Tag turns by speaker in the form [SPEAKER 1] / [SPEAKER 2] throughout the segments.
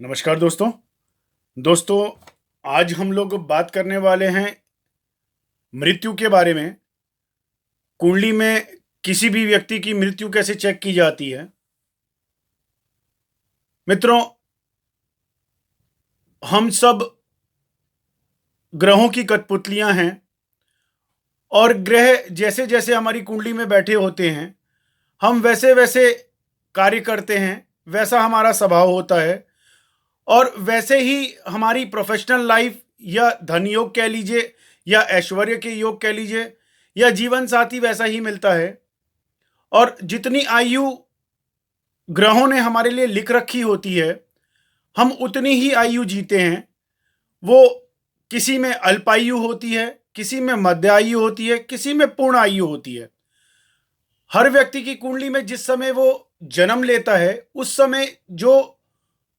[SPEAKER 1] नमस्कार दोस्तों। दोस्तों, आज हम लोग बात करने वाले हैं मृत्यु के बारे में। कुंडली में किसी भी व्यक्ति की मृत्यु कैसे चेक की जाती है। मित्रों, हम सब ग्रहों की कठपुतलियां हैं और ग्रह जैसे जैसे हमारी कुंडली में बैठे होते हैं, हम वैसे वैसे कार्य करते हैं, वैसा हमारा स्वभाव होता है और वैसे ही हमारी प्रोफेशनल लाइफ या धन योग कह लीजिए या ऐश्वर्य के योग कह लीजिए या जीवन साथी वैसा ही मिलता है। और जितनी आयु ग्रहों ने हमारे लिए लिख रखी होती है, हम उतनी ही आयु जीते हैं। वो किसी में अल्पायु होती है, किसी में मध्य आयु होती है, किसी में पूर्ण आयु होती है। हर व्यक्ति की कुंडली में जिस समय वो जन्म लेता है, उस समय जो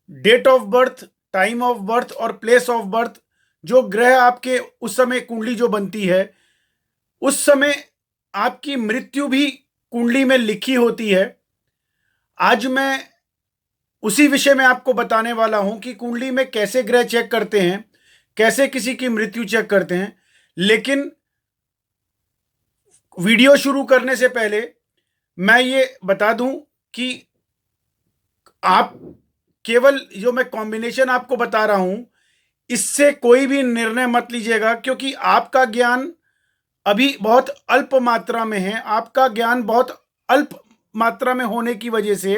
[SPEAKER 1] date of birth, time of birth और प्लेस ऑफ बर्थ, जो ग्रह आपके उस समय कुंडली जो बनती है, उस समय आपकी मृत्यु भी कुंडली में लिखी होती है। आज मैं उसी विषय में आपको बताने वाला हूं कि कुंडली में कैसे ग्रह चेक करते हैं, कैसे किसी की मृत्यु चेक करते हैं। लेकिन वीडियो शुरू करने से पहले मैं ये बता दूं कि आप केवल जो मैं कॉम्बिनेशन आपको बता रहा हूं, इससे कोई भी निर्णय मत लीजिएगा, क्योंकि आपका ज्ञान अभी बहुत अल्प मात्रा में है। आपका ज्ञान बहुत अल्प मात्रा में होने की वजह से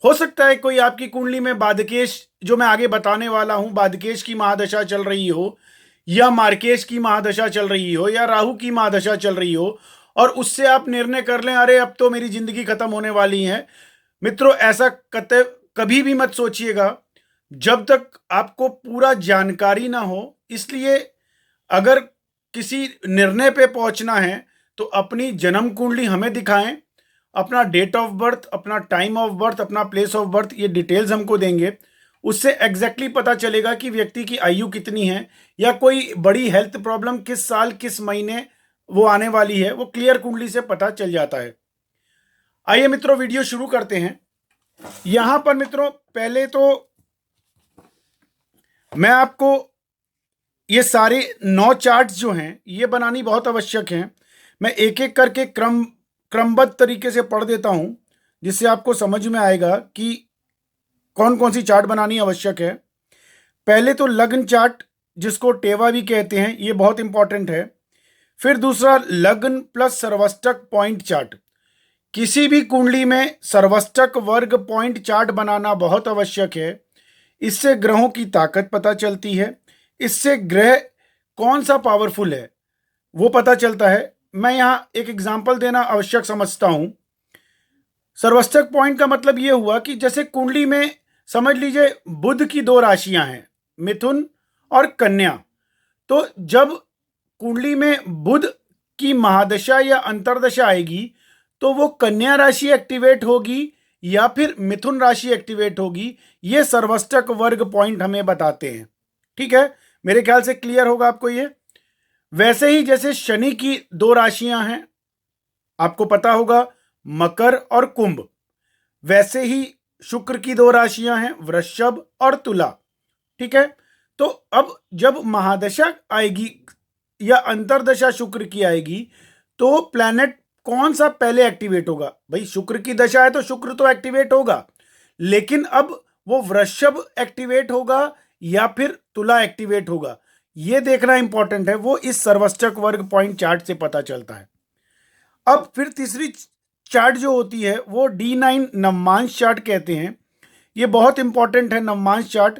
[SPEAKER 1] हो सकता है कोई आपकी कुंडली में बाधकेश, जो मैं आगे बताने वाला हूं, बाधकेश की महादशा चल रही हो या मार्केश की महादशा चल रही हो या राहु की महादशा चल रही हो और उससे आप निर्णय कर लें, अरे अब तो मेरी जिंदगी खत्म होने वाली है। मित्रों, ऐसा कभी भी मत सोचिएगा जब तक आपको पूरा जानकारी ना हो। इसलिए अगर किसी निर्णय पे पहुंचना है तो अपनी जन्म कुंडली हमें दिखाएं, अपना डेट ऑफ बर्थ, अपना टाइम ऑफ बर्थ, अपना प्लेस ऑफ बर्थ, ये डिटेल्स हमको देंगे। उससे एग्जैक्टली पता चलेगा कि व्यक्ति की आयु कितनी है या कोई बड़ी हेल्थ प्रॉब्लम किस साल किस महीने वो आने वाली है, वो क्लियर कुंडली से पता चल जाता है। आइए मित्रों, वीडियो शुरू करते हैं। यहां पर मित्रों, पहले तो मैं आपको ये सारे 9 चार्ट्स जो हैं ये बनानी बहुत आवश्यक हैं। मैं एक एक करके क्रमबद्ध तरीके से पढ़ देता हूं, जिससे आपको समझ में आएगा कि कौन कौन सी चार्ट बनानी आवश्यक है। पहले तो लग्न चार्ट, जिसको टेवा भी कहते हैं, ये बहुत इंपॉर्टेंट है। फिर दूसरा लग्न प्लस सर्वष्टक पॉइंट चार्ट। किसी भी कुंडली में सर्वष्टक वर्ग पॉइंट चार्ट बनाना बहुत आवश्यक है। इससे ग्रहों की ताकत पता चलती है, इससे ग्रह कौन सा पावरफुल है वो पता चलता है। मैं यहां एक एग्जांपल देना आवश्यक समझता हूं। सर्वष्टक पॉइंट का मतलब यह हुआ कि जैसे कुंडली में समझ लीजिए बुध की 2 राशियां हैं, मिथुन और कन्या। तो जब कुंडली में बुध की महादशा या अंतरदशा आएगी तो वो कन्या राशि एक्टिवेट होगी या फिर मिथुन राशि एक्टिवेट होगी। ये सर्वष्टक वर्ग पॉइंट हमें बताते हैं। ठीक है, मेरे ख्याल से क्लियर होगा आपको ये। वैसे ही जैसे शनि की 2 राशियां हैं, आपको पता होगा, मकर और कुंभ। वैसे ही शुक्र की 2 राशियां हैं, वृषभ और तुला। ठीक है, तो अब जब महादशा आएगी या अंतरदशा शुक्र की आएगी तो प्लैनेट कौन सा पहले एक्टिवेट होगा? भाई शुक्र की दशा है तो शुक्र तो एक्टिवेट होगा, लेकिन अब वो वृषभ एक्टिवेट होगा या फिर तुला एक्टिवेट होगा, ये देखना इंपॉर्टेंट है। वो इस सर्वष्टक वर्ग पॉइंट चार्ट से पता चलता है। अब फिर तीसरी चार्ट जो होती है वो D9 नवमांश चार्ट कहते हैं। ये बहुत इंपॉर्टेंट है नवमांश चार्ट।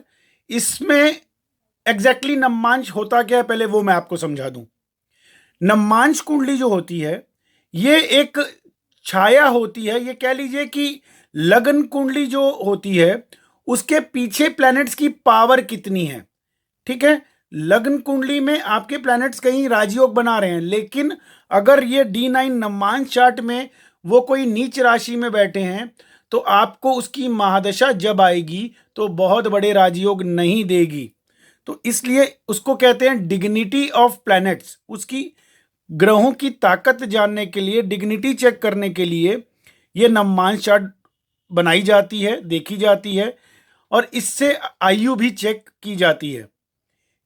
[SPEAKER 1] इसमें एग्जैक्टली नवमांश होता क्या है, पहले वो मैं आपको समझा दूं। नवमांश कुंडली जो होती है ये एक छाया होती है। ये कह लीजिए कि लग्न कुंडली जो होती है उसके पीछे प्लैनेट्स की पावर कितनी है। ठीक है, लग्न कुंडली में आपके प्लैनेट्स कहीं राजयोग बना रहे हैं, लेकिन अगर ये D9 नवमांश चार्ट में वो कोई नीच राशि में बैठे हैं तो आपको उसकी महादशा जब आएगी तो बहुत बड़े राजयोग नहीं देगी। तो इसलिए उसको कहते हैं डिग्निटी ऑफ प्लैनेट्स। उसकी ग्रहों की ताकत जानने के लिए, डिग्निटी चेक करने के लिए ये नवमांश चार्ट बनाई जाती है, देखी जाती है। और इससे आयु भी चेक की जाती है।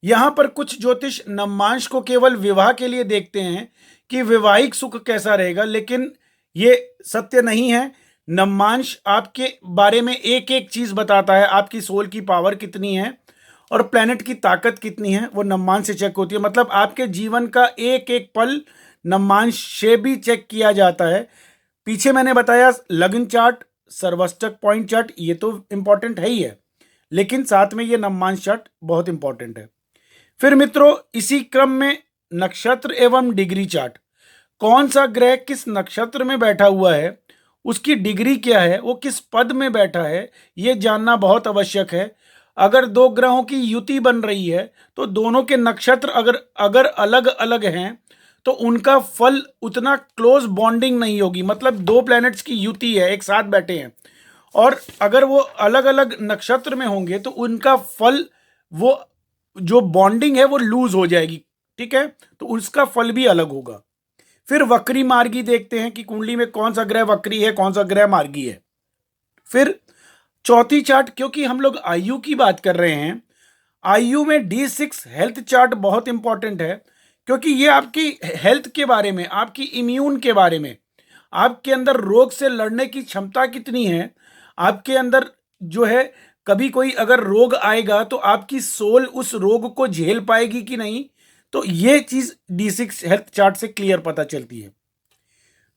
[SPEAKER 1] यहाँ पर कुछ ज्योतिष नवमांश को केवल विवाह के लिए देखते हैं कि वैवाहिक सुख कैसा रहेगा, लेकिन ये सत्य नहीं है। नवमांश आपके बारे में एक एक चीज बताता है, आपकी सोल की पावर कितनी है और प्लेनेट की ताकत कितनी है, वो नवमांश से चेक होती है। मतलब आपके जीवन का एक एक पल नवमांश से भी चेक किया जाता है। पीछे मैंने बताया लग्न चार्ट, सर्वाष्टक पॉइंट चार्ट, ये तो इंपॉर्टेंट है ही है, लेकिन साथ में ये नवमांश चार्ट बहुत इंपॉर्टेंट है। फिर मित्रों, इसी क्रम में नक्षत्र एवं डिग्री चार्ट, कौन सा ग्रह किस नक्षत्र में बैठा हुआ है, उसकी डिग्री क्या है, वो किस पद में बैठा है, ये जानना बहुत आवश्यक है। अगर दो ग्रहों की युति बन रही है तो दोनों के नक्षत्र अगर अलग अलग हैं तो उनका फल उतना क्लोज बॉन्डिंग नहीं होगी। मतलब दो प्लैनेट्स की युति है, एक साथ बैठे हैं, और अगर वो अलग अलग नक्षत्र में होंगे तो उनका फल, वो जो बॉन्डिंग है वो लूज हो जाएगी, ठीक है, तो उसका फल भी अलग होगा। फिर वक्री मार्गी देखते हैं कि कुंडली में कौन सा ग्रह वक्री है, कौन सा ग्रह मार्गी है। फिर चौथी चार्ट, क्योंकि हम लोग आयु की बात कर रहे हैं, आयु में D6 हेल्थ चार्ट बहुत इंपॉर्टेंट है, क्योंकि ये आपकी हेल्थ के बारे में, आपकी इम्यून के बारे में, आपके अंदर रोग से लड़ने की क्षमता कितनी है, आपके अंदर जो है कभी कोई अगर रोग आएगा तो आपकी सोल उस रोग को झेल पाएगी कि नहीं, तो ये चीज D6 हेल्थ चार्ट से क्लियर पता चलती है।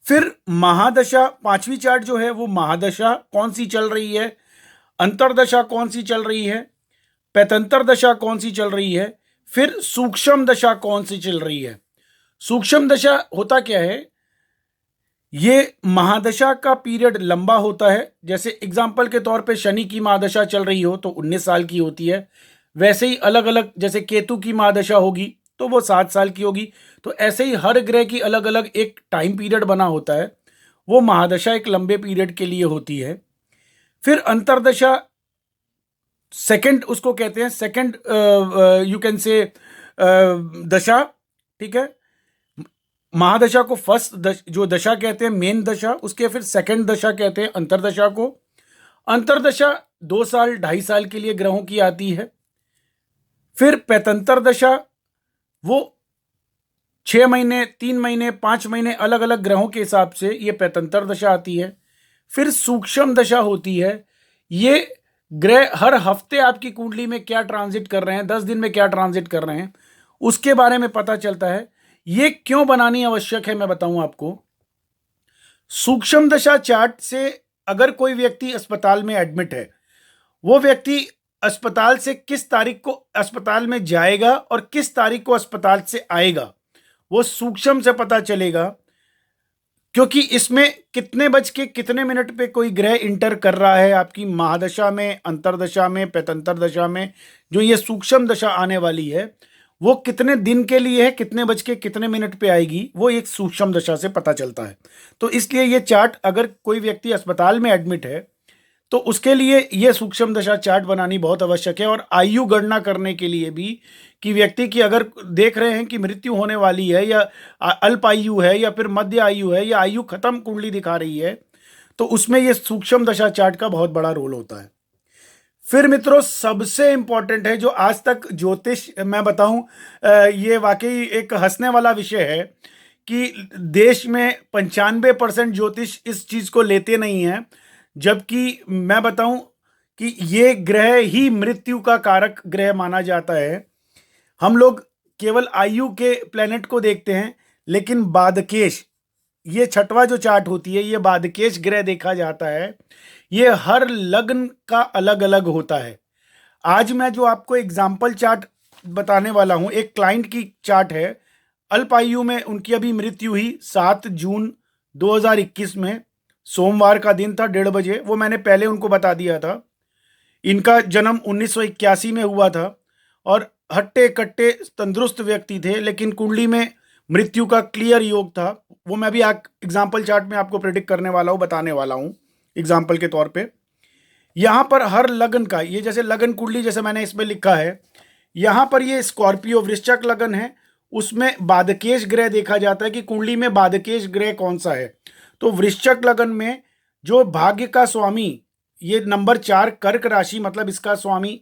[SPEAKER 1] फिर महादशा, पांचवी चार्ट जो है वो महादशा कौन सी चल रही है, अंतरदशा कौन सी चल रही है, पैतंतर दशा कौन सी चल रही है, फिर सूक्ष्म दशा कौन सी चल रही है। सूक्ष्म दशा होता क्या है, ये महादशा का पीरियड लंबा होता है। जैसे एग्जाम्पल के तौर पे शनि की महादशा चल रही हो तो 19 साल की होती है, वैसे ही अलग अलग, जैसे केतु की महादशा होगी तो वो 7 साल की होगी। तो ऐसे ही हर ग्रह की अलग अलग एक टाइम पीरियड बना होता है, वो महादशा एक लंबे पीरियड के लिए होती है। फिर अंतरदशा, सेकंड उसको कहते हैं, सेकंड यू कैन से दशा, ठीक है। महादशा को फर्स्ट जो दशा कहते हैं, मेन दशा, उसके फिर सेकंड दशा कहते हैं अंतरदशा को। अंतरदशा 2 साल 2.5 साल के लिए ग्रहों की आती है। फिर पैतंतर दशा, वो 6 महीने, 3 महीने, 5 महीने, अलग अलग ग्रहों के हिसाब से ये पैतंतर दशा आती है। फिर सूक्ष्म दशा होती है, ये ग्रह हर हफ्ते आपकी कुंडली में क्या ट्रांजिट कर रहे हैं, 10 दिन में क्या ट्रांजिट कर रहे हैं, उसके बारे में पता चलता है। ये क्यों बनानी आवश्यक है मैं बताऊं आपको। सूक्ष्म दशा चार्ट से अगर कोई व्यक्ति अस्पताल में एडमिट है, वो व्यक्ति अस्पताल से किस तारीख को अस्पताल में जाएगा और किस तारीख को अस्पताल से आएगा, वो सूक्ष्म से पता चलेगा। क्योंकि इसमें कितने बज के कितने मिनट पे कोई ग्रह इंटर कर रहा है आपकी महादशा में, अंतरदशा में, पैतंतर दशा में, जो ये सूक्ष्म दशा आने वाली है वो कितने दिन के लिए है, कितने बज के कितने मिनट पे आएगी, वो एक सूक्ष्म दशा से पता चलता है। तो इसलिए ये चार्ट, अगर कोई व्यक्ति अस्पताल में एडमिट है तो उसके लिए ये सूक्ष्म दशा चार्ट बनानी बहुत आवश्यक है। और आयु गणना करने के लिए भी, कि व्यक्ति की अगर देख रहे हैं कि मृत्यु होने वाली है, या अल्प आयु है, या फिर मध्य आयु है, या आयु खत्म कुंडली दिखा रही है, तो उसमें ये सूक्ष्म दशा चार्ट का बहुत बड़ा रोल होता है। फिर मित्रों, सबसे इंपॉर्टेंट है, जो आज तक ज्योतिष, मैं बताऊं, ये वाकई एक हंसने वाला विषय है कि देश में 95% ज्योतिष इस चीज को लेते नहीं हैं, जबकि मैं बताऊं कि ये ग्रह ही मृत्यु का कारक ग्रह माना जाता है। हम लोग केवल आयु के प्लेनेट को देखते हैं, लेकिन बादकेश, ये छठवां जो चार्ट होती है, ये बादकेश ग्रह देखा जाता है। ये हर लग्न का अलग अलग होता है। आज मैं जो आपको एग्जाम्पल चार्ट बताने वाला हूं, एक क्लाइंट की चार्ट है, अल्प आयु में उनकी अभी मृत्यु हुई 7 जून 2021 में, सोमवार का दिन था, 1:30 बजे। वो मैंने पहले उनको बता दिया था। इनका जन्म 1981 में हुआ था और हट्टे कट्टे तंदुरुस्त व्यक्ति थे, लेकिन कुंडली में मृत्यु का क्लियर योग था। वो मैं भी एग्जाम्पल चार्ट में आपको प्रेडिक्ट करने वाला हूँ, बताने वाला हूँ एग्जाम्पल के तौर पे। यहाँ पर हर लगन का, ये जैसे लगन कुंडली जैसे मैंने इसमें लिखा है, यहाँ पर ये स्कॉर्पियो वृश्चिक लगन है, उसमें बादकेश ग्रह देखा जाता है कि कुंडली में बादकेश ग्रह कौन सा है। तो वृश्चिक लगन में जो भाग्य का स्वामी ये नंबर 4 कर्क राशि, मतलब इसका स्वामी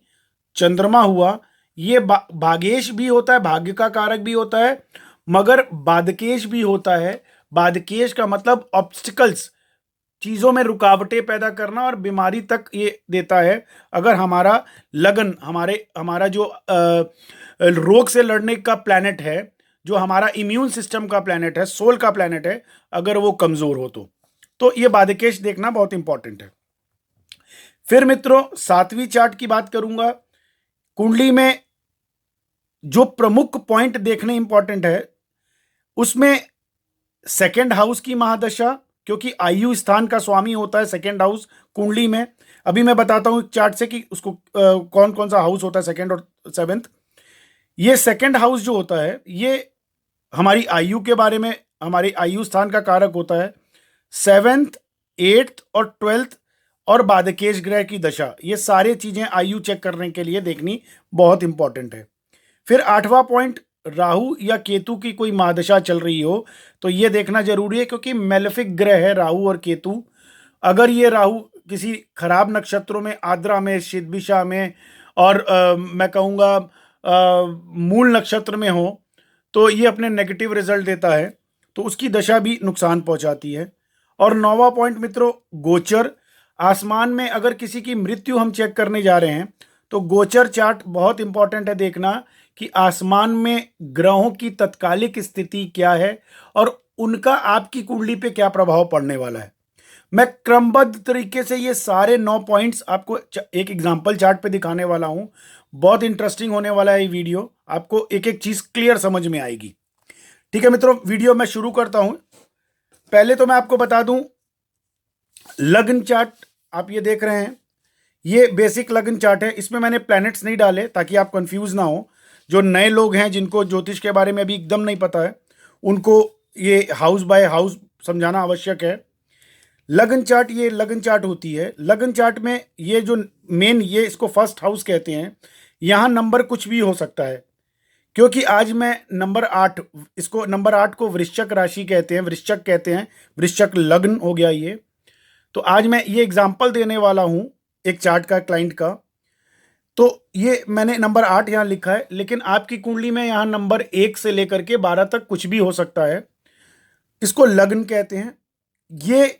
[SPEAKER 1] चंद्रमा हुआ। ये भागेश भी होता है, भाग्य का कारक भी होता है, मगर बाधकेश भी होता है। बाधकेश का मतलब ऑब्स्टिकल्स, चीजों में रुकावटें पैदा करना और बीमारी तक ये देता है। अगर हमारा लगन, हमारा जो रोग से लड़ने का प्लैनेट है, जो हमारा इम्यून सिस्टम का प्लैनेट है, सोल का प्लैनेट है, अगर वो कमजोर हो तो ये बाधकेश देखना बहुत इंपॉर्टेंट है। फिर मित्रों 7वीं चार्ट की बात करूंगा। कुंडली में जो प्रमुख पॉइंट देखने इंपॉर्टेंट है, उसमें सेकेंड हाउस की महादशा, क्योंकि आयु स्थान का स्वामी होता है सेकेंड हाउस कुंडली में। अभी मैं बताता हूं चार्ट से कि उसको कौन कौन सा हाउस होता है, सेकेंड और 7th। ये सेकेंड हाउस जो होता है, ये हमारी आयु के बारे में, हमारी आयु स्थान का कारक होता है। 7th, 8th और 12th और बाधकेश ग्रह की दशा, ये सारी चीजें आयु चेक करने के लिए देखनी बहुत इंपॉर्टेंट है। फिर 8वां पॉइंट, राहु या केतु की कोई महादशा चल रही हो तो ये देखना जरूरी है, क्योंकि मेलेफिक ग्रह है राहु और केतु। अगर ये राहु किसी खराब नक्षत्रों में, आद्रा में, शीतभिषा में और मैं कहूँगा मूल नक्षत्र में हो तो ये अपने नेगेटिव रिजल्ट देता है, तो उसकी दशा भी नुकसान पहुंचाती है। और 9वां पॉइंट मित्रों, गोचर। आसमान में अगर किसी की मृत्यु हम चेक करने जा रहे हैं तो गोचर चार्ट बहुत इंपॉर्टेंट है देखना कि आसमान में ग्रहों की तत्कालिक स्थिति क्या है और उनका आपकी कुंडली पे क्या प्रभाव पड़ने वाला है। मैं क्रमबद्ध तरीके से ये सारे 9 पॉइंट्स आपको एक एग्जांपल चार्ट पे दिखाने वाला हूं। बहुत इंटरेस्टिंग होने वाला है ये वीडियो, आपको एक एक चीज क्लियर समझ में आएगी। ठीक है मित्रों, वीडियो मैं शुरू करता हूं। पहले तो मैं आपको बता दूं, लग्न चार्ट आप ये देख रहे हैं, ये बेसिक लग्न चार्ट है। इसमें मैंने प्लैनेट्स नहीं डाले ताकि आप कंफ्यूज ना हो। जो नए लोग हैं जिनको ज्योतिष के बारे में अभी एकदम नहीं पता है, उनको ये हाउस बाय हाउस समझाना आवश्यक है। लग्न चार्ट, ये लग्न चार्ट होती है। लग्न चार्ट में ये जो मेन, ये इसको फर्स्ट हाउस कहते हैं। यहाँ नंबर कुछ भी हो सकता है, क्योंकि आज मैं नंबर 8, इसको नंबर 8 को वृश्चिक राशि कहते हैं, वृश्चिक कहते हैं, वृश्चिक लग्न हो गया ये। तो आज मैं ये एग्जाम्पल देने वाला हूँ एक चार्ट का, क्लाइंट का। तो ये मैंने नंबर 8 यहाँ लिखा है, लेकिन आपकी कुंडली में यहाँ नंबर 1 से लेकर के 12 तक कुछ भी हो सकता है। इसको लग्न कहते हैं। ये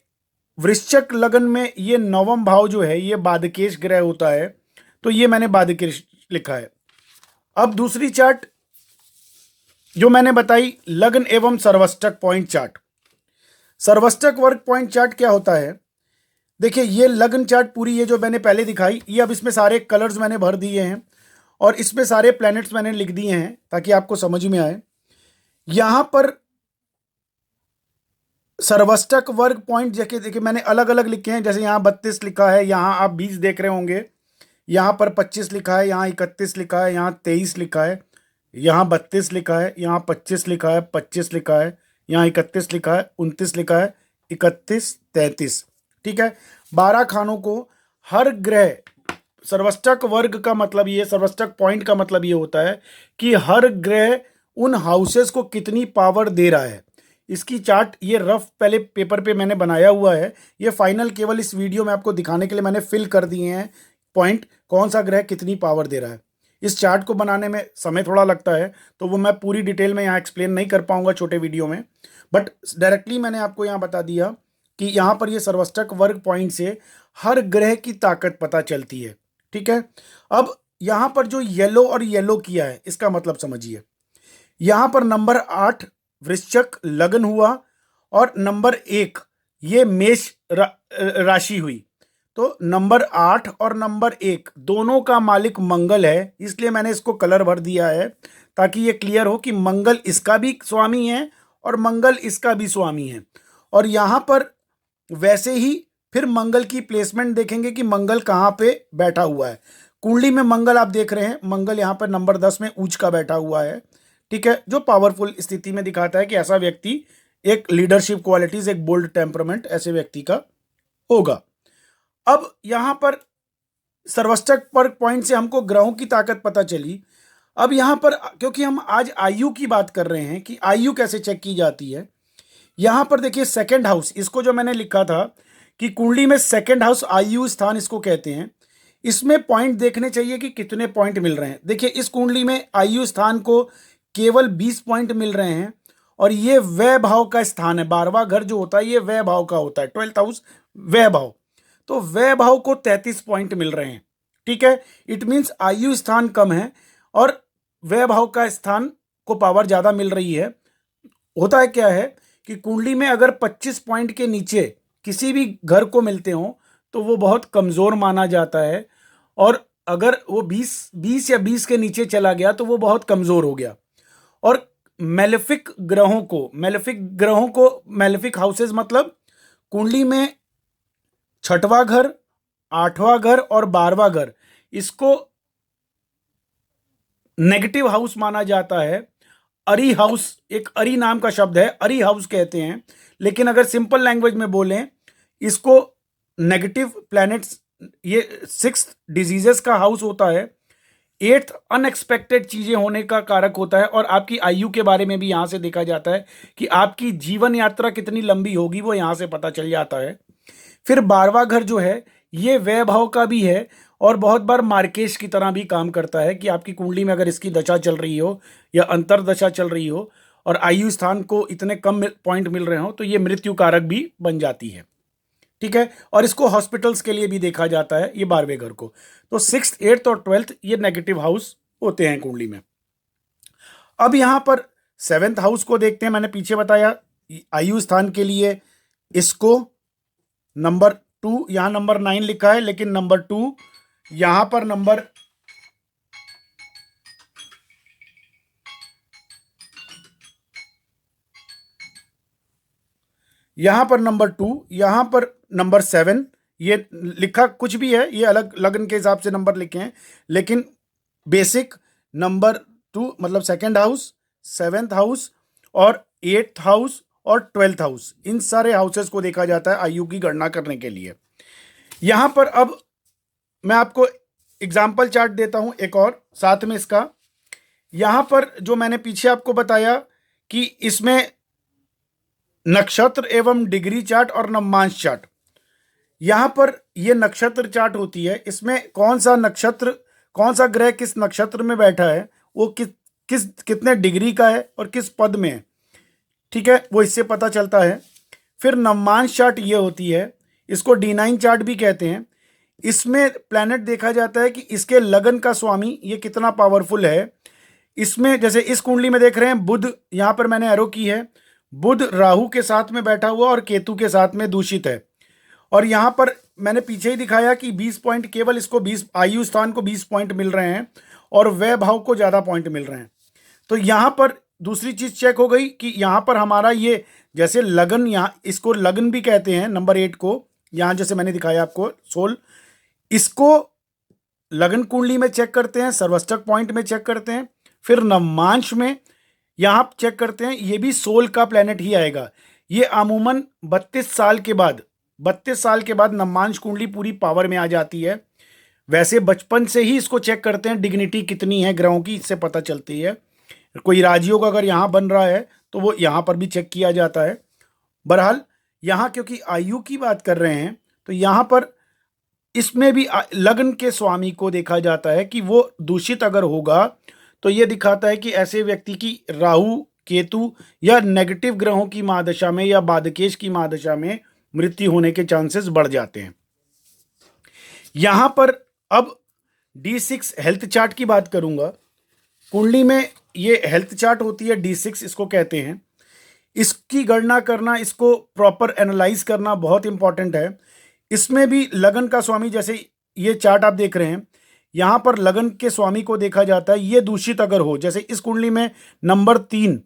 [SPEAKER 1] वृश्चिक लग्न में ये 9वां भाव जो है ये बाधकेश ग्रह होता है, तो ये मैंने बाधकेश लिखा है। अब दूसरी चार्ट जो मैंने बताई, लग्न एवं सर्वष्टक पॉइंट चार्ट। सर्वष्टक वर्ग पॉइंट चार्ट क्या होता है? देखिए, ये लग्न चार्ट पूरी, ये जो मैंने पहले दिखाई, ये अब इसमें सारे कलर्स मैंने भर दिए हैं और इसमें सारे प्लैनेट्स मैंने लिख दिए हैं ताकि आपको समझ में आए। यहां पर सर्वष्टक वर्ग पॉइंट देखिए मैंने अलग अलग लिखे हैं। जैसे यहाँ 32 लिखा है, यहाँ आप 20 देख रहे होंगे, यहाँ पर 25 लिखा है, यहाँ 31 लिखा है, यहाँ 23 लिखा है, यहाँ 32 लिखा है, यहाँ 25 लिखा है, 25 लिखा है, यहाँ 31 लिखा है, 29 लिखा है, 31, 33। ठीक है, 12 खानों को हर ग्रह, सर्वष्टक वर्ग का मतलब ये, सर्वष्टक पॉइंट का मतलब ये होता है कि हर ग्रह उन हाउसेस को कितनी पावर दे रहा है। इसकी चार्ट ये रफ पहले पेपर पे मैंने बनाया हुआ है, ये फाइनल केवल इस वीडियो में आपको दिखाने के लिए मैंने फिल कर दिए हैं पॉइंट, कौन सा ग्रह कितनी पावर दे रहा है। इस चार्ट को बनाने में समय थोड़ा लगता है, तो वो मैं पूरी डिटेल में यहाँ एक्सप्लेन नहीं कर पाऊंगा छोटे वीडियो में, बट डायरेक्टली मैंने आपको यहाँ बता दिया कि यहाँ पर ये सर्वष्टक वर्ग पॉइंट से हर ग्रह की ताकत पता चलती है। ठीक है, अब यहाँ पर जो येलो और येलो किया है, इसका मतलब समझिए। यहाँ पर नंबर 8 वृश्चिक लग्न हुआ और नंबर 1 ये मेष राशि हुई, तो नंबर 8 और नंबर 1 दोनों का मालिक मंगल है, इसलिए मैंने इसको कलर भर दिया है ताकि ये क्लियर हो कि मंगल इसका भी स्वामी है और मंगल इसका भी स्वामी है। और यहाँ पर वैसे ही फिर मंगल की प्लेसमेंट देखेंगे कि मंगल कहाँ पे बैठा हुआ है। कुंडली में मंगल आप देख रहे हैं, मंगल यहाँ पर नंबर 10 में उच्च का बैठा हुआ है। ठीक है, जो पावरफुल स्थिति में दिखाता है कि ऐसा व्यक्ति, एक लीडरशिप क्वालिटीज, एक बोल्ड टेम्परामेंट ऐसे व्यक्ति का होगा। अब यहाँ पर सर्वष्टक पर पॉइंट से हमको ग्रहों की ताकत पता चली। अब यहाँ पर क्योंकि हम आज आयु की बात कर रहे हैं कि आयु कैसे चेक की जाती है, यहाँ पर देखिए सेकंड हाउस, इसको जो मैंने लिखा था, कि कुंडली में सेकंड हाउस आयु स्थान इसको कहते हैं। इसमें पॉइंट देखने चाहिए कि कितने पॉइंट मिल रहे हैं। देखिए इस कुंडली में आयु स्थान को केवल 20 पॉइंट मिल रहे हैं और ये व्यय भाव का स्थान है। 12वां घर जो होता है ये व्यय भाव का होता है, 12th हाउस व्यय भाव। तो व्यय भाव को 33 पॉइंट मिल रहे हैं। ठीक है, इट मीन्स आयु स्थान कम है और व्यय भाव का स्थान को पावर ज्यादा मिल रही है। होता है क्या है कि कुंडली में अगर 25 पॉइंट के नीचे किसी भी घर को मिलते हो तो वो बहुत कमजोर माना जाता है, और अगर वो 20 या 20 के नीचे चला गया तो वो बहुत कमजोर हो गया। और मेलेफिक मेलेफिक हाउसेस मतलब कुंडली में 6वां घर, 8वां घर और 12वां घर, इसको नेगेटिव हाउस माना जाता है। अरी हाउस, एक अरी नाम का शब्द है, अरी हाउस कहते हैं। लेकिन अगर सिंपल लैंग्वेज में बोलें इसको नेगेटिव प्लैनेट्स, ये 6th डिजीजेस का हाउस होता है। 8th अनएक्सपेक्टेड चीजें होने का कारक होता है। और आपकी आयु के बारे में भी यहां से देखा जाता है कि आपकी जीवन यात्रा कितनी लंबी होगी, वो यहां से पता चल जाता है। फिर 12वां घर जो है ये व्यय भाव का भी है और बहुत बार मार्केश की तरह भी काम करता है कि आपकी कुंडली में अगर इसकी दशा चल रही हो या अंतर दशा चल रही हो और आयु स्थान को इतने कम पॉइंट मिल रहे हो तो ये मृत्यु कारक भी बन जाती है। ठीक है, और इसको हॉस्पिटल्स के लिए भी देखा जाता है ये 12वें घर को। तो 6th, 8th और 12th ये नेगेटिव हाउस होते हैं कुंडली में। अब यहां पर 7th हाउस को देखते हैं। मैंने पीछे बताया आयु स्थान के लिए इसको नंबर 2, यहां नंबर 9 लिखा है लेकिन नंबर 2 यहां पर नंबर यहां पर नंबर 2, यहां पर नंबर 7, ये लिखा कुछ भी है, ये अलग लगन के हिसाब से नंबर लिखे हैं, लेकिन बेसिक नंबर 2 मतलब सेकंड हाउस, 7th हाउस और 8th हाउस और 12th हाउस, इन सारे हाउसेस को देखा जाता है आयु की गणना करने के लिए। यहां पर अब मैं आपको एग्जाम्पल चार्ट देता हूं एक और साथ में इसका। यहां पर जो मैंने पीछे आपको बताया कि इसमें नक्षत्र एवं डिग्री चार्ट और नवमांश चार्ट, यहां पर यह नक्षत्र चार्ट होती है। इसमें कौन सा नक्षत्र, कौन सा ग्रह किस नक्षत्र में बैठा है, वो कितने डिग्री का है और किस पद में है, ठीक है, वो इससे पता चलता है। फिर नवमांश चार्ट ये होती है, इसको D9 चार्ट भी कहते हैं। इसमें प्लैनेट देखा जाता है कि इसके लगन का स्वामी ये कितना पावरफुल है। इसमें जैसे इस कुंडली में देख रहे हैं बुध, यहां पर मैंने एरो की है, बुध राहु के साथ में बैठा हुआ और केतु के साथ में दूषित है। और यहां पर मैंने पीछे ही दिखाया कि 20 पॉइंट केवल इसको 20 आयु स्थान को 20 पॉइंट मिल रहे हैं और व्यय भाव को ज्यादा पॉइंट मिल रहे हैं। तो यहां पर दूसरी चीज चेक हो गई कि यहां पर हमारा ये जैसे लगन, यहां इसको लगन भी कहते हैं नंबर 8 को, यहां जैसे मैंने दिखाया आपको सोल, इसको लगन कुंडली में चेक करते हैं, सर्वष्टक पॉइंट में चेक करते हैं, फिर नवमांश में यहां चेक करते हैं, ये भी सोल का प्लेनेट ही आएगा। ये अमूमन 32 साल के बाद नवमांश कुंडली पूरी पावर में आ जाती है। वैसे बचपन से ही इसको चेक करते हैं, डिग्निटी कितनी है ग्रहों की, इससे पता चलती है। कोई राजयोग अगर यहां बन रहा है तो वो यहां पर भी चेक किया जाता है। बहरहाल यहां क्योंकि आयु की बात कर रहे हैं तो यहां पर इसमें भी लग्न के स्वामी को देखा जाता है कि वो दूषित अगर होगा तो ये दिखाता है कि ऐसे व्यक्ति की राहु, केतु या नेगेटिव ग्रहों की महादशा में या बाधकेश की महादशा में मृत्यु होने के चांसेस बढ़ जाते हैं। यहां पर अब D6 हेल्थ चार्ट की बात करूंगा। कुंडली में ये हेल्थ चार्ट होती है, D6 इसको कहते हैं। इसकी गणना करना, इसको प्रॉपर एनालाइज करना बहुत इंपॉर्टेंट है। इसमें भी लगन का स्वामी, जैसे ये चार्ट आप देख रहे हैं, यहां पर लगन के स्वामी को देखा जाता है। ये दूषित अगर हो, जैसे इस कुंडली में नंबर 3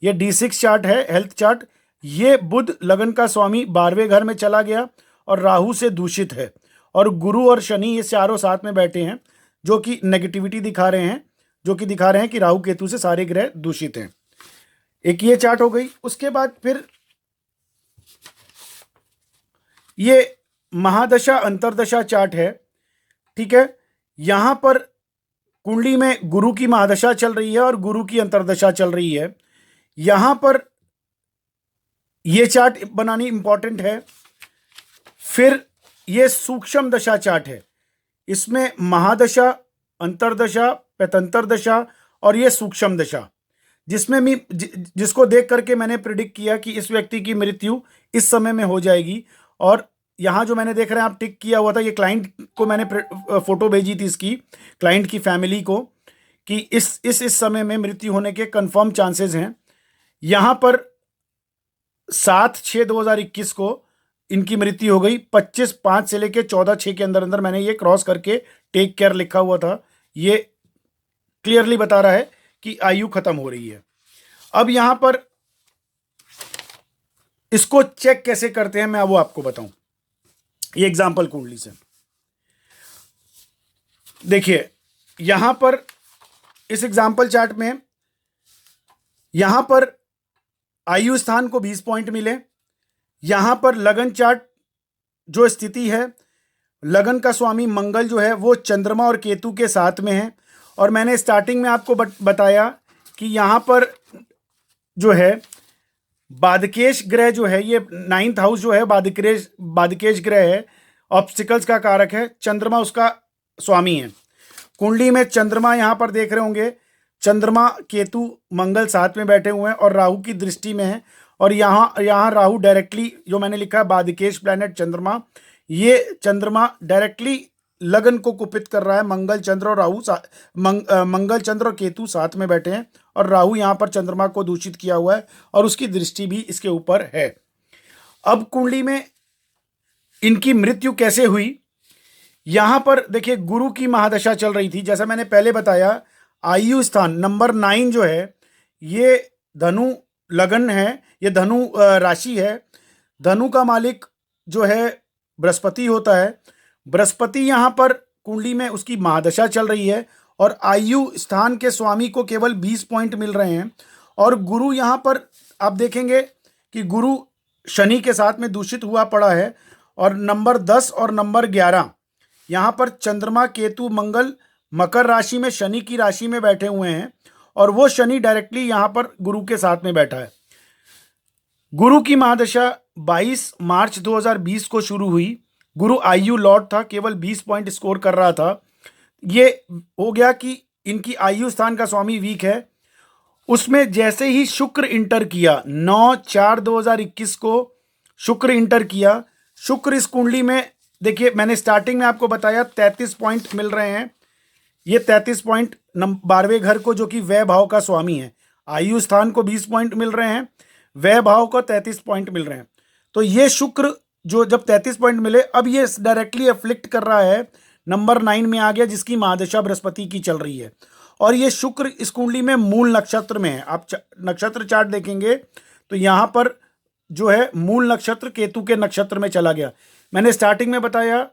[SPEAKER 1] ये D6 चार्ट है, हेल्थ चार्ट, ये बुध लगन का स्वामी 12वें घर में चला गया और राहु से दूषित है, और गुरु और शनि ये चारों साथ में बैठे हैं जो कि नेगेटिविटी दिखा रहे हैं, कि राहु केतु से सारे ग्रह दूषित हैं। एक ये चार्ट हो गई। उसके बाद फिर ये महादशा अंतरदशा चार्ट है, ठीक है। यहां पर कुंडली में गुरु की महादशा चल रही है और गुरु की अंतरदशा चल रही है। यहां पर यह चार्ट बनानी इंपॉर्टेंट है। फिर ये सूक्ष्म दशा चार्ट है, इसमें महादशा, अंतरदशा, पैतंतर दशा और ये सूक्ष्म दशा, जिसमें मैं जिसको देख करके मैंने प्रिडिक्ट किया कि इस व्यक्ति की मृत्यु इस समय में हो जाएगी। और यहाँ जो मैंने देख रहे हैं आप टिक किया हुआ था, ये क्लाइंट को मैंने फोटो भेजी थी इसकी, क्लाइंट की फैमिली को, कि इस समय में मृत्यु होने के कंफर्म चांसेस हैं। यहाँ पर 7/6/2021 को इनकी मृत्यु हो गई। 25/5 से लेके 14/6 के अंदर अंदर मैंने ये क्रॉस करके टेक केयर लिखा हुआ था। ये क्लियरली बता रहा है कि आयु खत्म हो रही है। अब यहां पर इसको चेक कैसे करते हैं मैं वो आपको बताऊं, ये एग्जाम्पल कुंडली से देखिए। यहां पर इस एग्जाम्पल चार्ट में यहां पर आयु स्थान को 20 पॉइंट मिले। यहां पर लगन चार्ट जो स्थिति है, लगन का स्वामी मंगल जो है वो चंद्रमा और केतु के साथ में है। और मैंने स्टार्टिंग में आपको बताया कि यहां पर जो है बादकेश ग्रह जो है, ये 9th हाउस जो है बादकेश ग्रह है, ऑब्स्टिकल्स का कारक है, चंद्रमा उसका स्वामी है। कुंडली में चंद्रमा यहां पर देख रहे होंगे, चंद्रमा केतु मंगल साथ में बैठे हुए हैं और राहु की दृष्टि में है। और यहाँ राहु डायरेक्टली, जो मैंने लिखा है बादकेश प्लैनेट चंद्रमा, ये चंद्रमा डायरेक्टली लगन को कुपित कर रहा है। मंगल चंद्र और राहु मंगल चंद्र और केतु साथ में बैठे हैं और राहु यहाँ पर चंद्रमा को दूषित किया हुआ है और उसकी दृष्टि भी इसके ऊपर है। अब कुंडली में इनकी मृत्यु कैसे हुई, यहां पर देखिए गुरु की महादशा चल रही थी। जैसा मैंने पहले बताया, आयु स्थान नंबर 9 जो है ये धनु लगन है, ये धनु राशि है। धनु का मालिक जो है बृहस्पति होता है। बृहस्पति यहां पर कुंडली में उसकी महादशा चल रही है और आयु स्थान के स्वामी को केवल 20 पॉइंट मिल रहे हैं। और गुरु यहां पर आप देखेंगे कि गुरु शनि के साथ में दूषित हुआ पड़ा है। और नंबर 10 और नंबर 11 यहाँ पर चंद्रमा केतु मंगल मकर राशि में शनि की राशि में बैठे हुए हैं और वो शनि डायरेक्टली यहाँ पर गुरु के साथ में बैठा है। गुरु की महादशा 22 मार्च 2020 को शुरू हुई। गुरु आयु लॉर्ड था, केवल 20 पॉइंट स्कोर कर रहा था। ये हो गया कि इनकी आयु स्थान का स्वामी वीक है। उसमें जैसे ही शुक्र इंटर किया, 9/4/2021 को शुक्र इंटर किया। शुक्र इस कुंडली में देखिए, मैंने स्टार्टिंग में आपको बताया 33 पॉइंट मिल रहे हैं। ये 33 पॉइंट 12वें घर को, जो कि व्यय भाव का स्वामी है। आयु स्थान को 20 पॉइंट मिल रहे हैं, व्यय भाव को 33 पॉइंट मिल रहे हैं। तो ये शुक्र जो जब 33 पॉइंट मिले, अब ये डायरेक्टली अफ्लिक्ट कर रहा है, नंबर 9 में आ गया, जिसकी महादशा बृहस्पति की चल रही है। और ये शुक्र इस कुंडली में मूल नक्षत्र में है। आप नक्षत्र चार्ट देखेंगे तो यहाँ पर जो है मूल नक्षत्र केतु के नक्षत्र में चला गया। मैंने स्टार्टिंग में बताया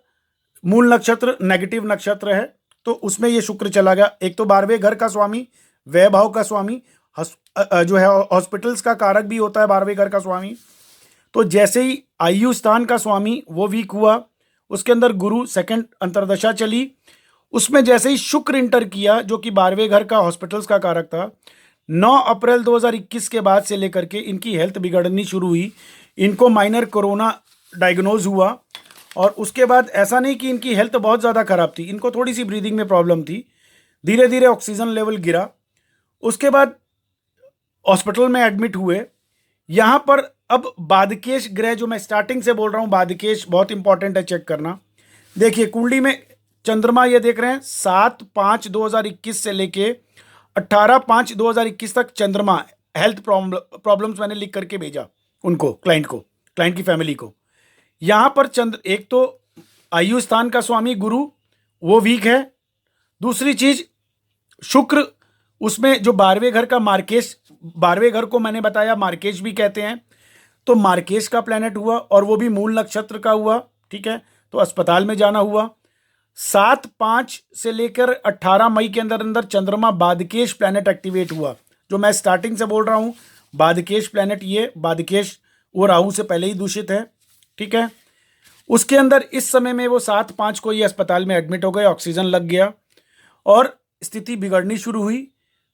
[SPEAKER 1] मूल नक्षत्र नेगेटिव नक्षत्र है, तो उसमें ये शुक्र चला गया। एक तो 12वें घर का स्वामी, व्यय भाव का स्वामी, जो है हॉस्पिटल्स का कारक भी होता है 12वें घर का स्वामी। तो जैसे ही आयु स्थान का स्वामी वो वीक हुआ, उसके अंदर गुरु सेकंड अंतरदशा चली। उसमें जैसे ही शुक्र इंटर किया, जो कि 12वें घर का हॉस्पिटल्स का कारक था, 9 अप्रैल 2021 के बाद से लेकर के इनकी हेल्थ बिगड़नी शुरू हुई। इनको माइनर कोरोना डायग्नोज हुआ और उसके बाद ऐसा नहीं कि इनकी हेल्थ बहुत ज़्यादा खराब थी, इनको थोड़ी सी ब्रीदिंग में प्रॉब्लम थी। धीरे धीरे ऑक्सीजन लेवल गिरा, उसके बाद हॉस्पिटल में एडमिट हुए। यहाँ पर अब बादकेश ग्रह, जो मैं स्टार्टिंग से बोल रहा हूँ, बादकेश बहुत इंपॉर्टेंट है, चेक करना। देखिए कुंडली में चंद्रमा ये देख रहे हैं 7/5/2021 से लेके 18/5/2021 तक चंद्रमा हेल्थ प्रॉब्लम्स मैंने लिख करके भेजा उनको, क्लाइंट की फैमिली को। यहाँ पर एक तो आयु स्थान का स्वामी गुरु वो वीक है। दूसरी चीज शुक्र, उसमें जो 12वें घर का मार्केश, 12वें घर को मैंने बताया मार्केश भी कहते हैं, तो मार्केश का प्लैनेट हुआ और वो भी मूल नक्षत्र का हुआ। ठीक है, तो अस्पताल में जाना हुआ। 7/5 से लेकर 18 मई के अंदर अंदर चंद्रमा बादकेश प्लैनेट एक्टिवेट हुआ। जो मैं स्टार्टिंग से बोल रहा हूँ, बादकेश प्लैनेट, ये बादकेश वो राहु से पहले ही दूषित है। ठीक है, उसके अंदर इस समय में वो 7/5 को ये अस्पताल में एडमिट हो गए, ऑक्सीजन लग गया और स्थिति बिगड़नी शुरू हुई।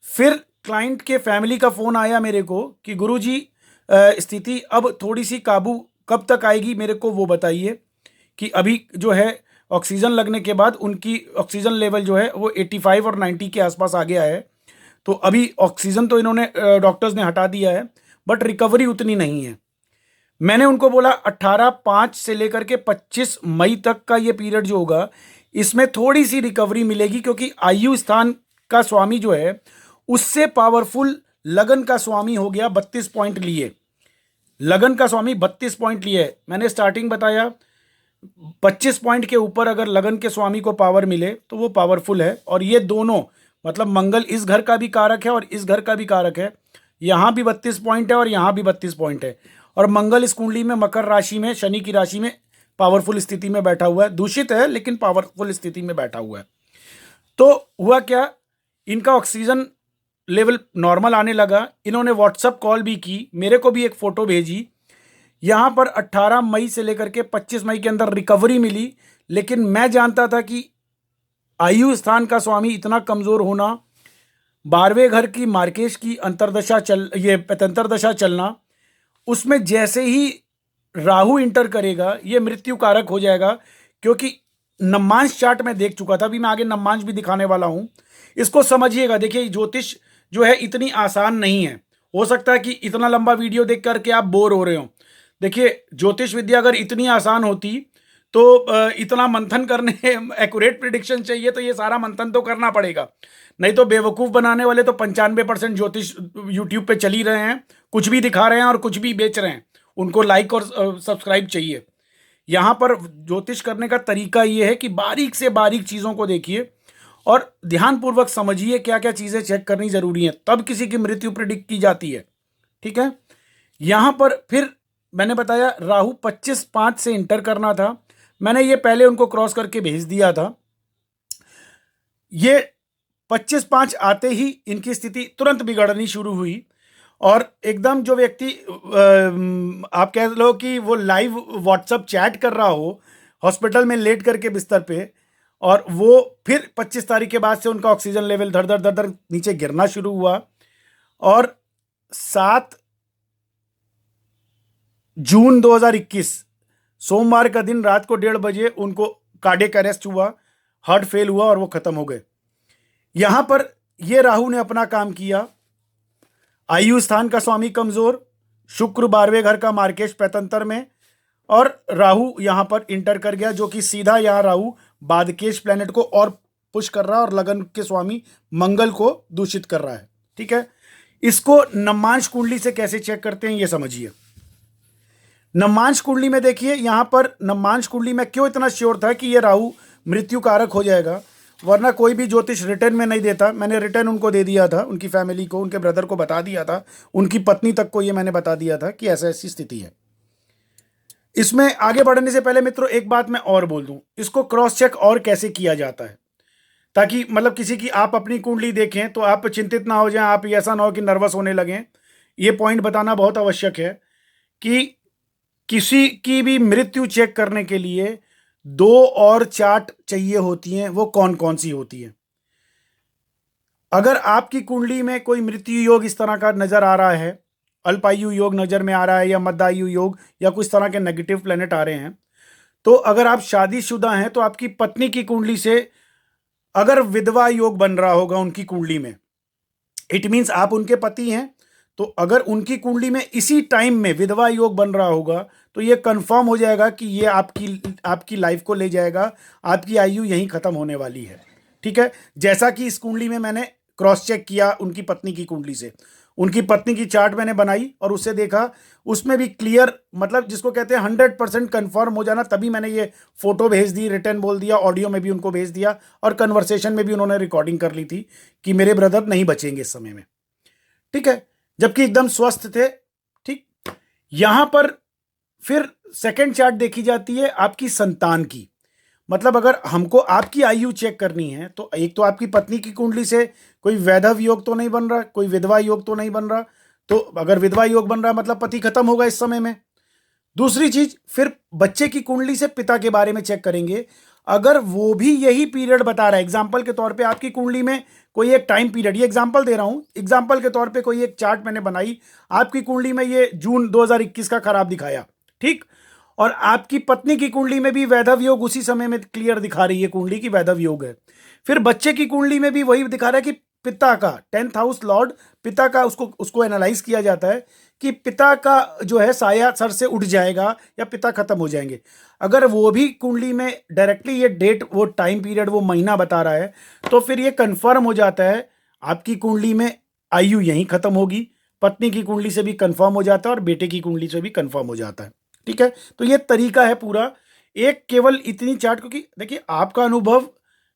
[SPEAKER 1] फिर क्लाइंट के फैमिली का फ़ोन आया मेरे को कि गुरुजी स्थिति अब थोड़ी सी काबू कब तक आएगी, मेरे को वो बताइए। कि अभी जो है ऑक्सीजन लगने के बाद उनकी ऑक्सीजन लेवल जो है वो 85 और 90 के आसपास आ गया है। तो अभी ऑक्सीजन तो इन्होंने डॉक्टर्स ने हटा दिया है, बट रिकवरी उतनी नहीं है। मैंने उनको बोला 18/5 से लेकर के 25 मई तक का ये पीरियड जो होगा, इसमें थोड़ी सी रिकवरी मिलेगी, क्योंकि आयु स्थान का स्वामी जो है उससे पावरफुल लगन का स्वामी हो गया। 32 पॉइंट लिए, लगन का स्वामी 32 पॉइंट लिए है। मैंने स्टार्टिंग बताया 25 पॉइंट के ऊपर अगर लगन के स्वामी को पावर मिले तो वो पावरफुल है। और ये दोनों मतलब मंगल इस घर का भी कारक है और इस घर का भी कारक है। यहाँ भी 32 पॉइंट है और यहाँ भी 32 पॉइंट है। और मंगल इस कुंडली में मकर राशि में, शनि की राशि में पावरफुल स्थिति में बैठा हुआ है। दूषित है लेकिन पावरफुल स्थिति में बैठा हुआ है। तो हुआ क्या, इनका ऑक्सीजन लेवल नॉर्मल आने लगा। इन्होंने व्हाट्सअप कॉल भी की, मेरे को भी एक फ़ोटो भेजी। यहाँ पर 18 मई से लेकर के 25 मई के अंदर रिकवरी मिली। लेकिन मैं जानता था कि आयु स्थान का स्वामी इतना कमज़ोर होना, 12वें घर की मार्केश की अंतर्दशा ये अंतर्दशा चलना, उसमें जैसे ही राहु इंटर करेगा ये मृत्यु कारक हो जाएगा। क्योंकि नम्मांश चार्ट में देख चुका था, अभी मैं आगे नम्मांश भी दिखाने वाला हूं। इसको समझिएगा। देखिए, ज्योतिष जो है इतनी आसान नहीं है। हो सकता है कि इतना लंबा वीडियो देख करके आप बोर हो रहे हो। देखिए, ज्योतिष विद्या अगर इतनी आसान होती तो इतना मंथन करने, एक्यूरेट प्रिडिक्शन चाहिए तो ये सारा मंथन तो करना पड़ेगा। नहीं तो बेवकूफ़ बनाने वाले तो 95% ज्योतिष यूट्यूब पे चल ही रहे हैं, कुछ भी दिखा रहे हैं और कुछ भी बेच रहे हैं। उनको लाइक और सब्सक्राइब चाहिए। यहाँ पर ज्योतिष करने का तरीका ये है कि बारीक से बारीक चीज़ों को देखिए और ध्यानपूर्वक समझिए क्या क्या चीज़ें चेक करनी जरूरी है, तब किसी की मृत्यु प्रिडिक्ट की जाती है। ठीक है। यहाँ पर फिर मैंने बताया राहु 25/5 से इंटर करना था। मैंने ये पहले उनको क्रॉस करके भेज दिया था। ये 25/5 आते ही इनकी स्थिति तुरंत बिगड़नी शुरू हुई। और एकदम जो व्यक्ति आप कह लो कि वो लाइव व्हाट्सअप चैट कर रहा हो हॉस्पिटल में लेट करके बिस्तर पे, और वो फिर 25 तारीख के बाद से उनका ऑक्सीजन लेवल धड़ धड़ धड़ धड़ नीचे गिरना शुरू हुआ। और 7 जून 2021 सोमवार का दिन रात को 1:30 बजे उनको कार्डियक अरेस्ट हुआ, हार्ट फेल हुआ और वो खत्म हो गए। यहां पर ये राहु ने अपना काम किया। आयु स्थान का स्वामी कमजोर, शुक्र 12वें घर का मार्केश पैतंतर में, और राहु यहां पर इंटर कर गया, जो कि सीधा यहां राहु बादकेश प्लेनेट को और पुश कर रहा है और लगन के स्वामी मंगल को दूषित कर रहा है। ठीक है। इसको नम्मांश कुंडली से कैसे चेक करते हैं ये समझिए। नम्मांश कुंडली में देखिए, यहां पर नम्मांश कुंडली में क्यों इतना श्योर था कि ये राहु मृत्यु कारक हो जाएगा, वरना कोई भी ज्योतिष रिटर्न में नहीं देता। मैंने रिटर्न उनको दे दिया था, उनकी फैमिली को, उनके ब्रदर को बता दिया था, उनकी पत्नी तक को ये मैंने बता दिया था कि ऐसा ऐसी स्थिति है। इसमें आगे बढ़ने से पहले मित्रों एक बात मैं और बोल दूं, इसको क्रॉस चेक और कैसे किया जाता है, ताकि मतलब किसी की आप अपनी कुंडली देखें तो आप चिंतित ना हो जाएं, आप ऐसा ना हो कि नर्वस होने लगें। ये पॉइंट बताना बहुत आवश्यक है कि किसी की भी मृत्यु चेक करने के लिए 2 और चार्ट चाहिए होती हैं। वो कौन कौन सी होती है? अगर आपकी कुंडली में कोई मृत्यु योग इस तरह का नजर आ रहा है, अल्पायु योग नजर में आ रहा है, या मध्यायु योग, या कुछ तरह के नेगेटिव प्लेनेट आ रहे हैं, तो अगर आप शादीशुदा हैं तो आपकी पत्नी की कुंडली से अगर विधवा योग बन रहा होगा उनकी कुंडली में, इट मीन्स आप उनके पति हैं, तो अगर उनकी कुंडली में इसी टाइम में विधवा योग बन रहा होगा तो ये कंफर्म हो जाएगा कि ये आपकी लाइफ को ले जाएगा, आपकी आयु यहीं खत्म होने वाली है। ठीक है। जैसा कि इस कुंडली में मैंने क्रॉस चेक किया उनकी पत्नी की कुंडली से, उनकी पत्नी की चार्ट मैंने बनाई और उससे देखा, उसमें भी क्लियर, मतलब जिसको कहते हैं 100% कंफर्म हो जाना, तभी मैंने ये फोटो भेज दी, रिटर्न बोल दिया, ऑडियो में भी उनको भेज दिया, और कन्वर्सेशन में भी उन्होंने रिकॉर्डिंग कर ली थी कि मेरे ब्रदर नहीं बचेंगे इस समय में। ठीक है। जबकि एकदम स्वस्थ थे। ठीक। यहां पर फिर सेकंड चार्ट देखी जाती है आपकी संतान की। मतलब अगर हमको आपकी आयु चेक करनी है तो एक तो आपकी पत्नी की कुंडली से कोई वैधव योग तो नहीं बन रहा, कोई विधवा योग तो नहीं बन रहा। तो अगर विधवा योग बन रहा है मतलब पति खत्म होगा इस समय में। दूसरी चीज, फिर बच्चे की कुंडली से पिता के बारे में चेक करेंगे। अगर वो भी यही पीरियड बता रहा है, एग्जाम्पल के तौर पे आपकी कुंडली में कोई एक टाइम पीरियड, ये एग्जाम्पल दे रहा हूं, एग्जाम्पल के तौर पे कोई एक चार्ट मैंने बनाई, आपकी कुंडली में ये जून 2021 का खराब दिखाया। ठीक। और आपकी पत्नी की कुंडली में भी वैधव योग उसी समय में क्लियर दिखा रही है कुंडली की वैधव योग है। फिर बच्चे की कुंडली में भी वही दिखा रहा है कि पिता का 10th हाउस लॉर्ड, पिता का उसको एनालाइज किया जाता है कि पिता का जो है साया सर से उठ जाएगा या पिता खत्म हो जाएंगे। अगर वो भी कुंडली में डायरेक्टली ये डेट, वो टाइम पीरियड, वो महीना बता रहा है, तो फिर ये कंफर्म हो जाता है आपकी कुंडली में आयु यहीं खत्म होगी। पत्नी की कुंडली से भी कंफर्म हो जाता है और बेटे की कुंडली से भी कंफर्म हो जाता है। ठीक है, तो ये तरीका है पूरा। एक केवल इतनी चार्ट, क्योंकि देखिए आपका अनुभव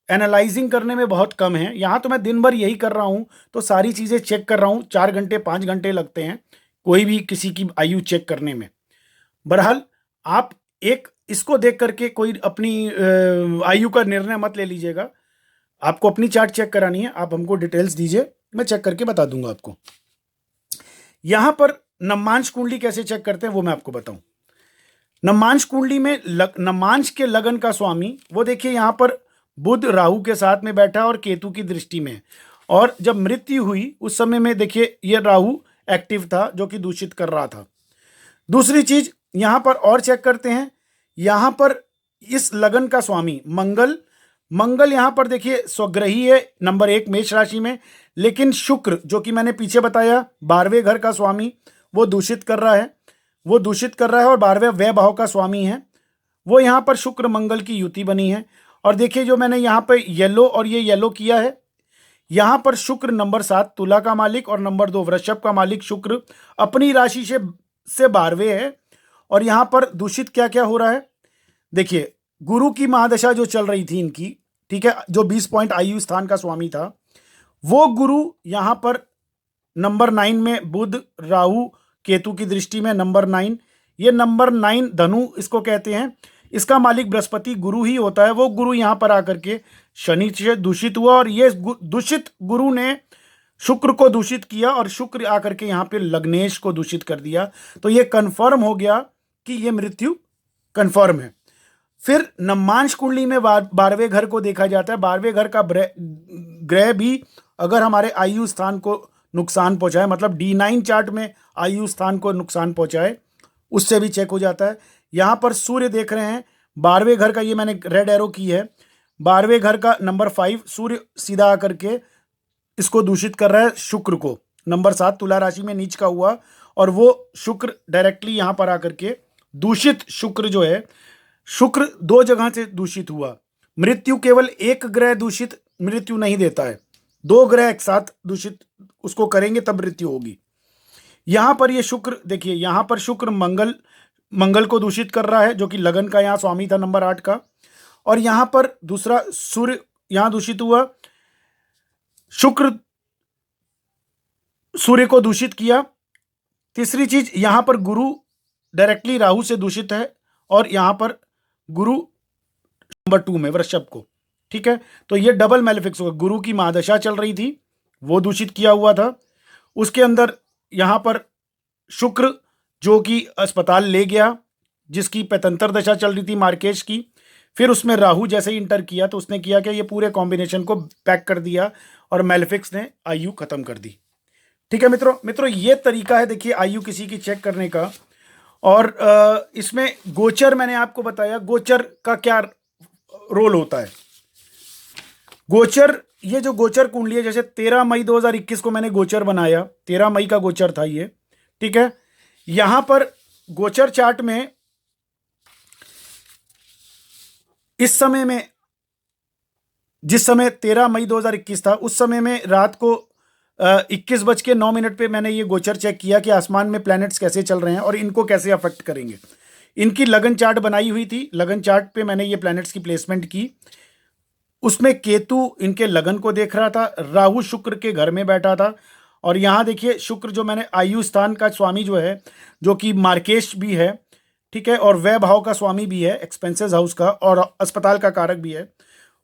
[SPEAKER 1] एनालाइजिंग करने में बहुत कम है, यहाँ तो मैं दिन भर यही कर रहा हूँ, तो सारी चीज़ें चेक कर रहा हूँ। 4 घंटे 5 घंटे लगते हैं कोई भी किसी की आयु चेक करने में। बहरहाल आप एक इसको देख करके कोई अपनी आयु का निर्णय मत ले लीजिएगा। आपको अपनी चार्ट चेक करानी है, आप हमको डिटेल्स दीजिए, मैं चेक करके बता दूंगा आपको। यहां पर नवमांश कुंडली कैसे चेक करते हैं वो मैं आपको बताऊं। नवमांश कुंडली में नवमांश के लगन का स्वामी, वो देखिए यहां पर बुध राहु के साथ में बैठा और केतु की दृष्टि में, और जब मृत्यु हुई उस समय में देखिए ये राहु एक्टिव था जो कि दूषित कर रहा था। दूसरी चीज यहां पर और चेक करते हैं, यहां पर इस लगन का स्वामी मंगल यहां पर देखिए स्वग्रही है नंबर 1 मेष राशि में, लेकिन शुक्र जो कि मैंने पीछे बताया 12वें घर का स्वामी, वो दूषित कर रहा है, और 12वें व्यय भाव का स्वामी है वो। यहां पर शुक्र मंगल की युति बनी है। और देखिए जो मैंने यहां पर येलो और ये येलो किया है, यहां पर शुक्र नंबर 7 तुला का मालिक और नंबर 2 वृषभ का मालिक शुक्र अपनी राशि से 12वें है। और यहां पर दूषित क्या क्या हो रहा है, देखिए गुरु की महादशा जो चल रही थी इनकी, ठीक है, जो 20 पॉइंट आयु स्थान का स्वामी था, वो गुरु यहां पर नंबर 9 में बुध राहु केतु की दृष्टि में नंबर 9, ये नंबर 9 धनु इसको कहते हैं, इसका मालिक बृहस्पति गुरु ही होता है। वो गुरु यहां पर आकर के शनि से दूषित हुआ और ये दूषित गुरु ने शुक्र को दूषित किया और शुक्र आकर के यहां पे लग्नेश को दूषित कर दिया। तो ये कंफर्म हो गया कि ये मृत्यु कंफर्म है। फिर नवमांश कुंडली में 12वें घर को देखा जाता है। 12वें घर का ग्रह भी अगर हमारे आयु स्थान को नुकसान पहुंचाए, मतलब D9 चार्ट में आयु स्थान को नुकसान पहुंचाए, उससे भी चेक हो जाता है। यहां पर सूर्य देख रहे हैं 12वें घर का, ये मैंने रेड एरो की है, 12वें घर का नंबर 5 सूर्य सीधा आकर के इसको दूषित कर रहा है शुक्र को, नंबर 7 तुला राशि में नीच का हुआ, और वो शुक्र डायरेक्टली यहां पर आकर के दूषित शुक्र जो है, शुक्र 2 जगह से दूषित हुआ। मृत्यु केवल एक ग्रह दूषित मृत्यु नहीं देता है, 2 ग्रह एक साथ दूषित उसको करेंगे तब मृत्यु होगी। यहां पर ये शुक्र देखिए, यहां पर शुक्र मंगल को दूषित कर रहा है जो कि लगन का यहां स्वामी था नंबर 8 का, और यहां पर दूसरा सूर्य यहां दूषित हुआ, शुक्र सूर्य को दूषित किया। तीसरी चीज यहां पर गुरु डायरेक्टली राहु से दूषित है, और यहां पर गुरु नंबर 2 में वृषभ को, ठीक है, तो ये डबल मैलेफिक्स होगा। गुरु की महादशा चल रही थी वो दूषित किया हुआ था, उसके अंदर यहां पर शुक्र जो कि अस्पताल ले गया, जिसकी पैतंतर दशा चल रही थी मार्केश की, फिर उसमें राहु जैसे ही इंटर किया तो उसने किया कि ये पूरे कॉम्बिनेशन को पैक कर दिया और मैलेफिक्स ने आयु खत्म कर दी। ठीक है मित्रों, ये तरीका है देखिए आयु किसी की चेक करने का। और इसमें गोचर मैंने आपको बताया, गोचर का क्या रोल होता है। गोचर, ये जो गोचर कुंडली है, जैसे 13 मई 2021 को मैंने गोचर बनाया, 13 मई का गोचर था ये, ठीक है। यहां पर गोचर चार्ट में इस समय में, जिस समय 13 मई 2021 था, उस समय में रात को 21:09 पे मैंने ये गोचर चेक किया कि आसमान में प्लैनेट्स कैसे चल रहे हैं और इनको कैसे अफेक्ट करेंगे। इनकी लगन चार्ट बनाई हुई थी, लगन चार्ट पे मैंने ये प्लैनेट्स की प्लेसमेंट की। उसमें केतु इनके लगन को देख रहा था, राहु शुक्र के घर में बैठा था, और यहाँ देखिए शुक्र जो मैंने आयु स्थान का स्वामी जो है, जो कि मार्केश भी है, ठीक है, और व्यय भाव का स्वामी भी है, एक्सपेंसेस हाउस का, और अस्पताल का कारक भी है,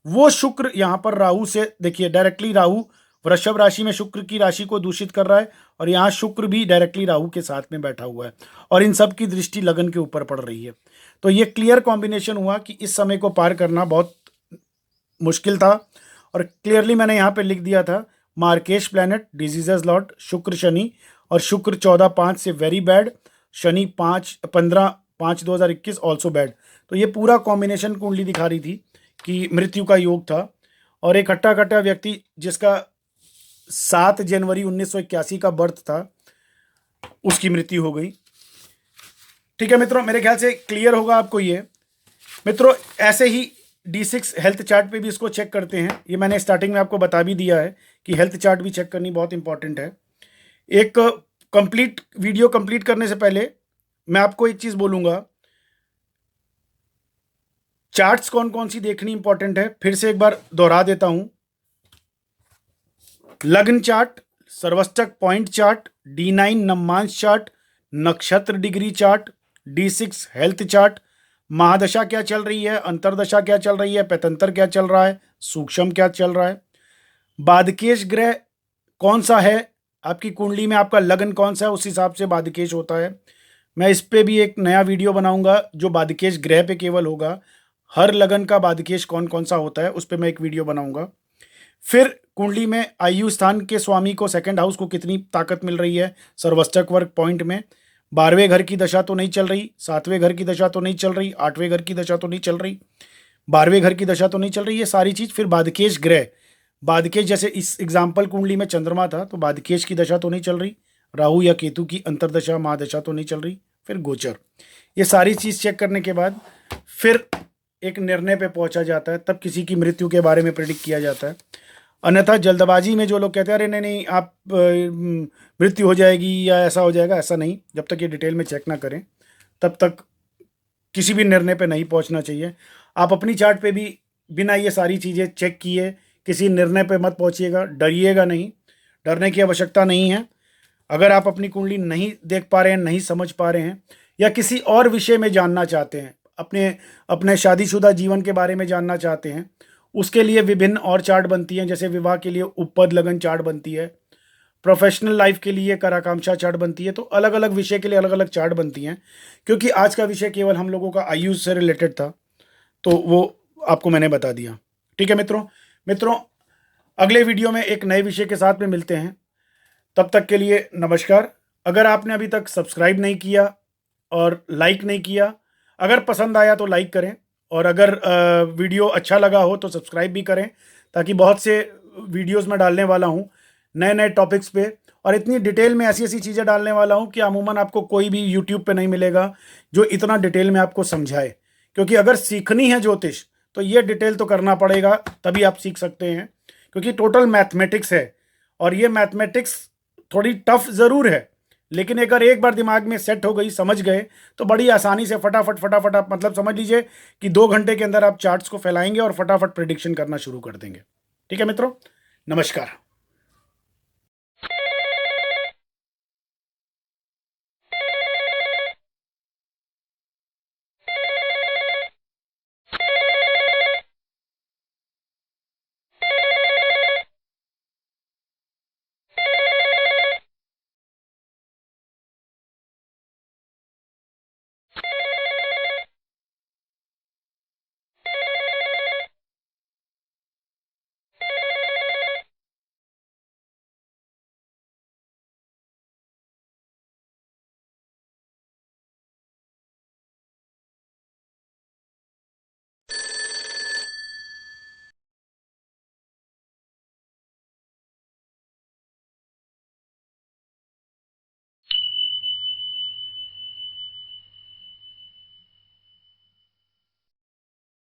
[SPEAKER 1] वो शुक्र यहाँ पर राहु से देखिए डायरेक्टली राहु वृषभ राशि में शुक्र की राशि को दूषित कर रहा है, और यहाँ शुक्र भी डायरेक्टली राहु के साथ में बैठा हुआ है, और इन सब की दृष्टि लगन के ऊपर पड़ रही है। तो ये क्लियर कॉम्बिनेशन हुआ कि इस समय को पार करना बहुत मुश्किल था, और क्लियरली मैंने यहाँ पे लिख दिया था मार्केश प्लैनेट डिजीजेस लॉर्ड शुक्र शनि, और शुक्र 14/5 से very bad, Shani 15 5/2021 also bad. तो ये पूरा कॉम्बिनेशन कुंडली दिखा रही थी कि मृत्यु का योग था। और एक हट्टा कट्टा व्यक्ति जिसका 7 जनवरी 1981 का बर्थ था, उसकी मृत्यु हो गई। ठीक है मित्रों, मेरे ख्याल से क्लियर होगा आपको ये। मित्रों, ऐसे ही D6 हेल्थ चार्ट पे भी इसको चेक करते हैं। ये मैंने स्टार्टिंग में आपको बता भी दिया है कि हेल्थ चार्ट भी चेक करनी बहुत इंपॉर्टेंट है। एक कंप्लीट वीडियो कंप्लीट करने से पहले मैं आपको एक चीज बोलूंगा, चार्ट्स कौन कौन सी देखनी इंपॉर्टेंट है, फिर से एक बार दोहरा देता हूं। लग्न चार्ट, सर्वष्टक पॉइंट चार्ट, D9 नवमांश चार्ट, नक्षत्र degree chart, D6 health chart, महादशा क्या चल रही है, अंतरदशा क्या चल रही है, पैतंतर क्या चल रहा है, सूक्ष्म क्या चल रहा है, बादकेश ग्रह कौन सा है आपकी कुंडली में, आपका लग्न कौन सा है, उस हिसाब से बादकेश होता है। मैं इस पे भी एक नया वीडियो बनाऊंगा जो बादकेश ग्रह पे केवल होगा। हर लगन का बादकेश कौन कौन सा होता है उस पर मैं एक वीडियो बनाऊंगा। फिर कुंडली में आयु स्थान के स्वामी को, सेकंड हाउस को कितनी ताकत मिल रही है सर्वष्टक वर्ग पॉइंट में, 12वें घर की दशा तो नहीं चल रही, 7वें घर की दशा तो नहीं चल रही, 8वें घर की दशा तो नहीं चल रही, 12वें घर की दशा तो नहीं चल रही, ये सारी चीज़। फिर बादकेश ग्रह, बादकेश जैसे इस एग्जाम्पल कुंडली में चंद्रमा था तो बादकेश की दशा तो नहीं चल रही, राहु या केतु की अंतरदशा महादशा तो नहीं चल रही, फिर गोचर। ये सारी चीज़ चेक करने के बाद फिर एक निर्णय पे पहुंचा जाता है, तब किसी की मृत्यु के बारे में प्रेडिक्ट किया जाता है। अन्यथा जल्दबाजी में जो लोग कहते हैं अरे नहीं नहीं आप मृत्यु हो जाएगी या ऐसा हो जाएगा, ऐसा नहीं। जब तक ये डिटेल में चेक ना करें तब तक किसी भी निर्णय पे नहीं पहुंचना चाहिए। आप अपनी चार्ट पे भी बिना ये सारी चीज़ें चेक किए किसी निर्णय पे मत पहुंचिएगा, डरिएगा नहीं, डरने की आवश्यकता नहीं है। अगर आप अपनी कुंडली नहीं देख पा रहे हैं, नहीं समझ पा रहे हैं, या किसी और विषय में जानना चाहते हैं, अपने शादीशुदा जीवन के बारे में जानना चाहते हैं, उसके लिए विभिन्न और चार्ट बनती हैं। जैसे विवाह के लिए उपपद लगन चार्ट बनती है, प्रोफेशनल लाइफ के लिए कराकांक्षा चार्ट बनती है। तो अलग अलग विषय के लिए अलग अलग चार्ट बनती हैं। क्योंकि आज का विषय केवल हम लोगों का आयु से रिलेटेड था तो वो आपको मैंने बता दिया। ठीक है मित्रों, अगले वीडियो में एक नए विषय के साथ में मिलते हैं। तब तक के लिए नमस्कार। अगर आपने अभी तक सब्सक्राइब नहीं किया और लाइक नहीं किया, अगर पसंद आया तो लाइक करें, और अगर वीडियो अच्छा लगा हो तो सब्सक्राइब भी करें, ताकि बहुत से वीडियोस में डालने वाला हूं नए नए टॉपिक्स पे, और इतनी डिटेल में ऐसी ऐसी चीज़ें डालने वाला हूं कि अमूमन आपको कोई भी यूट्यूब पे नहीं मिलेगा जो इतना डिटेल में आपको समझाए। क्योंकि अगर सीखनी है ज्योतिष तो ये डिटेल तो करना पड़ेगा, तभी आप सीख सकते हैं। क्योंकि टोटल मैथमेटिक्स है, और ये मैथमेटिक्स थोड़ी टफ ज़रूर है, लेकिन अगर एक बार दिमाग में सेट हो गई, समझ गए, तो बड़ी आसानी से फटाफट आप मतलब समझ लीजिए कि 2 घंटे के अंदर आप चार्ट्स को फैलाएंगे और फटाफट प्रेडिक्शन करना शुरू कर देंगे। ठीक है मित्रों, नमस्कार।